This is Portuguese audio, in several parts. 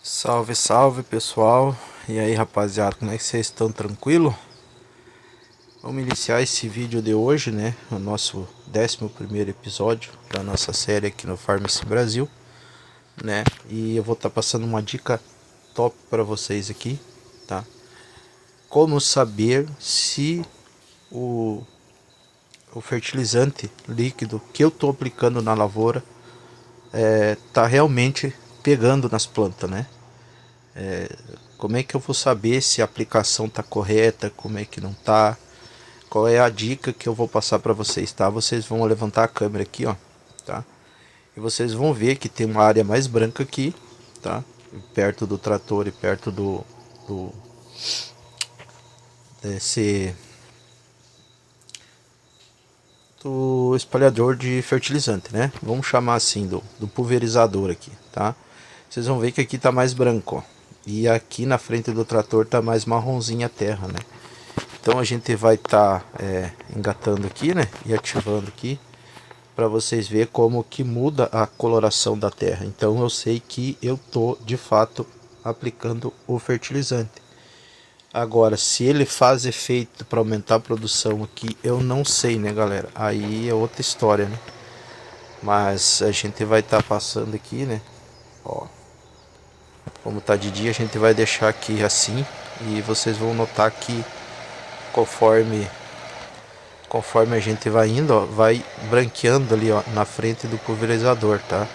Salve, salve pessoal! E aí rapaziada, como é que vocês estão? Tranquilo? Vamos iniciar esse vídeo de hoje, né? O nosso 11º episódio da nossa série aqui no Farm.se Brasil, né? E eu vou estar passando uma dica top para vocês aqui, tá? Como saber se o, o fertilizante líquido que eu estou aplicando na lavoura tá realmente pegando nas plantas, né? Como é que eu vou saber se a aplicação tá correta, como é que não tá? Qual é a dica que eu vou passar para vocês, tá? Vocês vão levantar a câmera aqui, ó, tá? E vocês vão ver que tem uma área mais branca aqui, tá? Perto do trator e perto do desse do espalhador de fertilizante, né? Vamos chamar assim do pulverizador aqui, tá? Vocês vão ver que aqui tá mais branco, ó. E aqui na frente do trator tá mais marronzinha a terra, né? Então a gente vai estar engatando aqui, né? E ativando aqui para vocês verem como que muda a coloração da terra. Então eu sei que eu tô de fato aplicando o fertilizante. Agora, se ele faz efeito para aumentar a produção aqui, eu não sei, né, galera? Aí é outra história, né? Mas a gente vai estar passando aqui, né? Ó, como tá de dia, a gente vai deixar aqui assim e vocês vão notar que conforme a gente vai indo, ó, vai branqueando ali, ó, na frente do pulverizador, tá?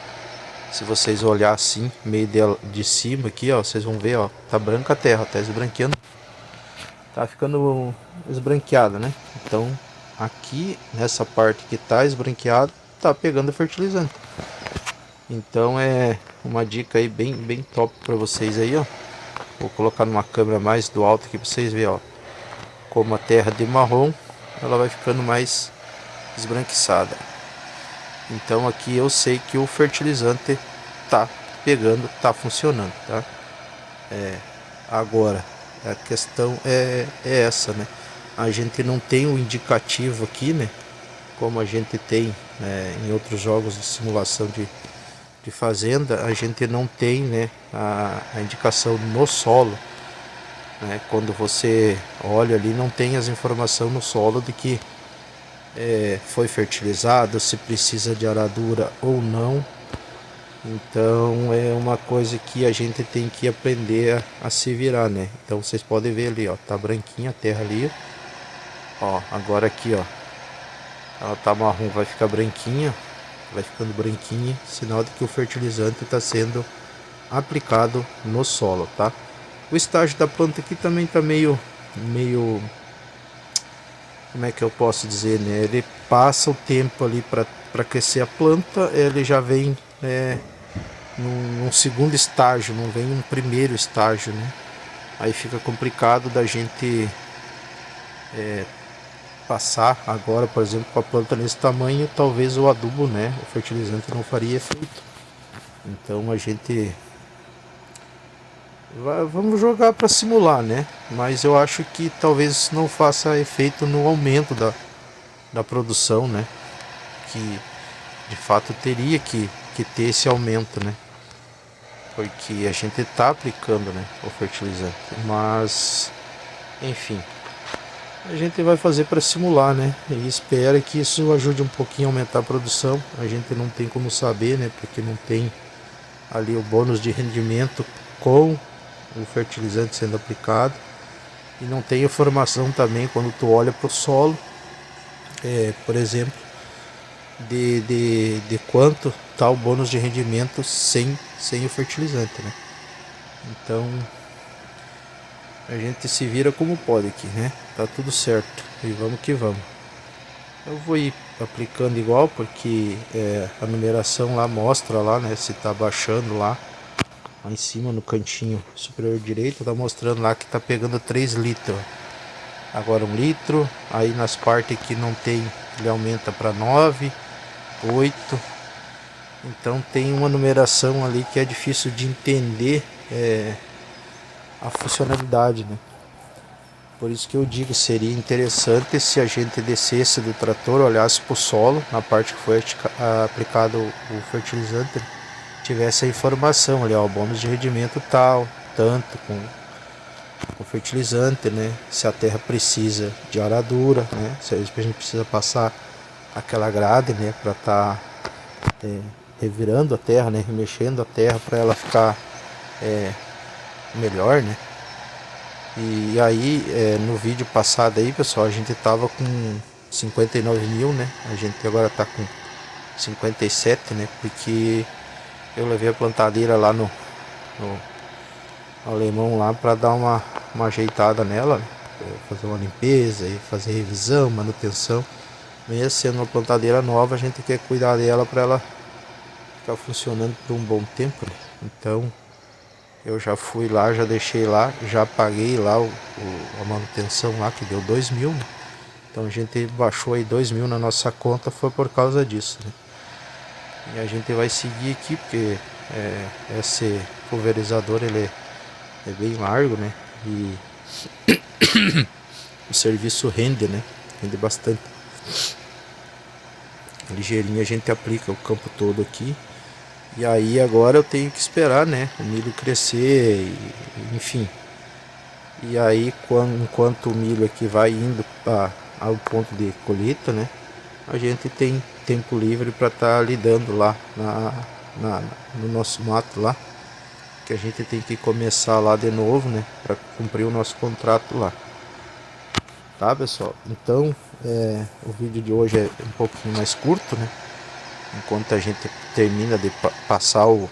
Se vocês olhar assim, meio de cima aqui, ó, vocês vão ver, ó, tá branca a terra, tá esbranqueando, tá ficando esbranqueada, né? Então, aqui nessa parte que tá esbranqueado, tá pegando fertilizante. Então é uma dica aí bem top para vocês aí, ó. Vou colocar numa câmera mais do alto aqui para vocês verem, ó, como a terra de marrom, ela vai ficando mais esbranquiçada. Então aqui eu sei que o fertilizante tá pegando, tá funcionando, tá? Agora a questão é essa, né? A gente não tem um indicativo aqui, né? Como a gente tem em outros jogos de simulação de fazenda, a gente não tem, né, a indicação no solo, né? Quando você olha ali, não tem as informações no solo de que foi fertilizado, se precisa de aradura ou não. Então é uma coisa que a gente tem que aprender a se virar, né? Então vocês podem ver ali, ó, tá branquinha a terra ali, ó, agora aqui, ó, ela tá marrom, vai ficar branquinha, vai ficando branquinha, sinal de que o fertilizante está sendo aplicado no solo, tá? O estágio da planta aqui também tá meio, como é que eu posso dizer, né? Ele passa o tempo ali para crescer a planta, ele já vem num segundo estágio, não vem um primeiro estágio, né? Aí fica complicado da gente passar agora, por exemplo, com a planta nesse tamanho, talvez o adubo, né, o fertilizante não faria efeito. Então a gente vamos jogar para simular, né? Mas eu acho que talvez não faça efeito no aumento da produção, né? Que de fato teria que ter esse aumento, né? Porque a gente está aplicando, né, o fertilizante, mas enfim, a gente vai fazer para simular, né, e espera que isso ajude um pouquinho a aumentar a produção. A gente não tem como saber, né, porque não tem ali o bônus de rendimento com o fertilizante sendo aplicado, e não tem informação também quando tu olha para o solo, por exemplo, de quanto está o bônus de rendimento sem o fertilizante, né? Então a gente se vira como pode aqui, né? Tá tudo certo e vamos que vamos. Eu vou ir aplicando igual porque a numeração lá mostra lá, né? Se tá baixando lá em cima no cantinho superior direito, tá mostrando lá que tá pegando 3 litros. Agora 1 litro, aí nas partes que não tem ele aumenta para 9, 8. Então tem uma numeração ali que é difícil de entender a funcionalidade, né? Por isso que eu digo, seria interessante se a gente descesse do trator, olhasse para o solo, na parte que foi aplicado o fertilizante, tivesse a informação ali, ó, bônus de rendimento tal, tanto com fertilizante, né? Se a terra precisa de aradura, né? Se a gente precisa passar aquela grade, né? Para estar revirando a terra, né? Remexendo a terra para ela ficar melhor, né? E aí, no vídeo passado aí, pessoal, a gente tava com 59 mil, né? A gente agora tá com 57, né? Porque eu levei a plantadeira lá no alemão lá para dar uma ajeitada nela, né? Fazer uma limpeza e fazer revisão, manutenção. Mesmo sendo uma plantadeira nova, a gente quer cuidar dela para ela ficar funcionando por um bom tempo, né? Então eu já fui lá, já deixei lá, já paguei lá a manutenção lá, que deu 2 mil, né? Então a gente baixou aí 2 mil na nossa conta, foi por causa disso, né? E a gente vai seguir aqui, porque esse pulverizador ele é bem largo, né? E o serviço rende, né? Rende bastante. Ligeirinho a gente aplica o campo todo aqui. E aí agora eu tenho que esperar, né? O milho crescer, enfim. E aí enquanto o milho aqui vai indo ao ponto de colheita, né? A gente tem tempo livre para estar lidando lá no nosso mato lá. Que a gente tem que começar lá de novo, né? Para cumprir o nosso contrato lá. Tá, pessoal? Então, o vídeo de hoje é um pouquinho mais curto, né? Enquanto a gente termina de passar o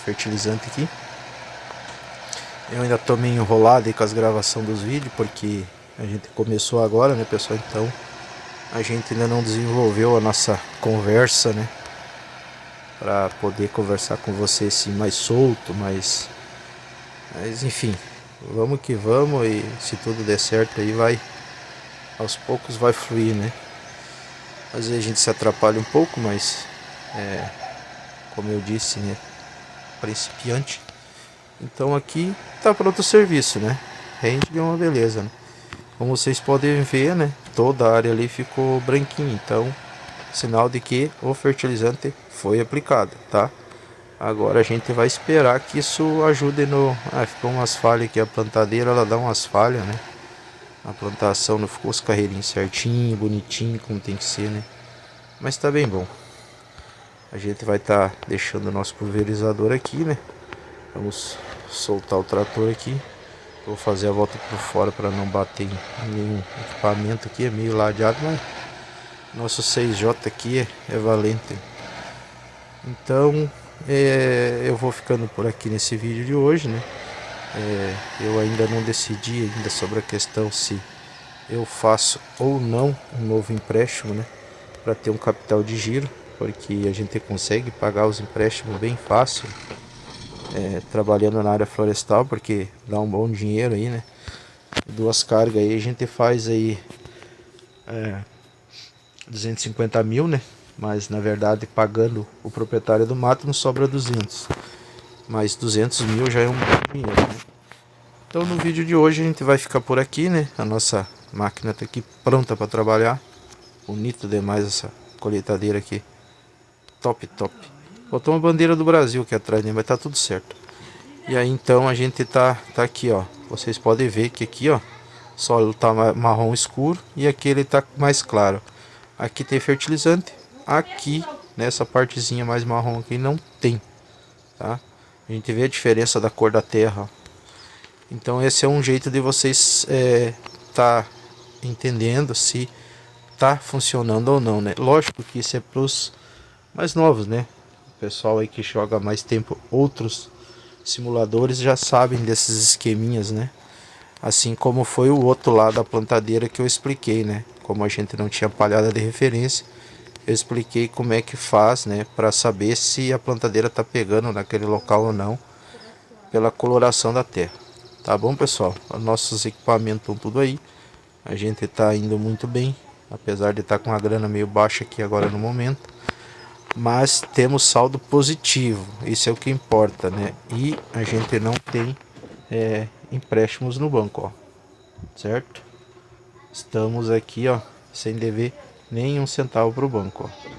fertilizante aqui. Eu ainda tô meio enrolado aí com as gravações dos vídeos, porque a gente começou agora, né, pessoal? Então, a gente ainda não desenvolveu a nossa conversa, né? Para poder conversar com você assim mais solto, mas enfim, vamos que vamos, e se tudo der certo aí aos poucos vai fluir, né? Às vezes a gente se atrapalha um pouco, mas como eu disse, né, principiante. Então aqui tá pronto o serviço, né? Rende de uma beleza, né? Como vocês podem ver, né, toda a área ali ficou branquinha, então sinal de que o fertilizante foi aplicado, tá? Agora a gente vai esperar que isso ajude no... ficou umas falhas aqui, a plantadeira ela dá umas falhas, né? A plantação não ficou os carreirinhos certinho, bonitinho, como tem que ser, né? Mas tá bem bom. A gente vai estar deixando o nosso pulverizador aqui, né? Vamos soltar o trator aqui. Vou fazer a volta por fora para não bater em nenhum equipamento aqui, é meio ladeado, mas nosso 6J aqui é valente. Então eu vou ficando por aqui nesse vídeo de hoje, né? Eu ainda não decidi ainda sobre a questão se eu faço ou não um novo empréstimo, né? Para ter um capital de giro, porque a gente consegue pagar os empréstimos bem fácil, trabalhando na área florestal, porque dá um bom dinheiro aí, né? 2 cargas aí a gente faz aí 250 mil, né? Mas na verdade pagando o proprietário do mato não sobra 200, mas 200 mil já é um bom dinheiro, né? Então no vídeo de hoje a gente vai ficar por aqui, né? A nossa máquina está aqui pronta para trabalhar. Bonito demais essa colheitadeira aqui. Top, top. Faltou uma bandeira do Brasil aqui atrás, né? Mas tá tudo certo. E aí então a gente tá aqui, ó. Vocês podem ver que aqui, ó, o solo tá marrom escuro e aqui ele tá mais claro. Aqui tem fertilizante. Aqui, nessa partezinha mais marrom aqui, não tem, tá? A gente vê a diferença da cor da terra, ó. Então esse é um jeito de vocês tá entendendo se tá funcionando ou não, né? Lógico que isso é pros mais novos, né? O pessoal aí que joga mais tempo, outros simuladores já sabem desses esqueminhas, né? Assim como foi o outro lado da plantadeira que eu expliquei, né? Como a gente não tinha palhada de referência, eu expliquei como é que faz, né? Para saber se a plantadeira tá pegando naquele local ou não, pela coloração da terra. Tá bom, pessoal? Os nossos equipamentos estão tudo aí. A gente tá indo muito bem, apesar de estar com a grana meio baixa aqui agora no momento. Mas temos saldo positivo, isso é o que importa, né? E a gente não tem empréstimos no banco, ó, certo? Estamos aqui, ó, sem dever nem um centavo pro banco, ó,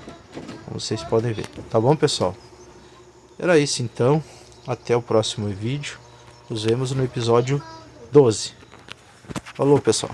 como vocês podem ver. Tá bom, pessoal? Era isso então. Até o próximo vídeo. Nos vemos no episódio 12. Falou, pessoal.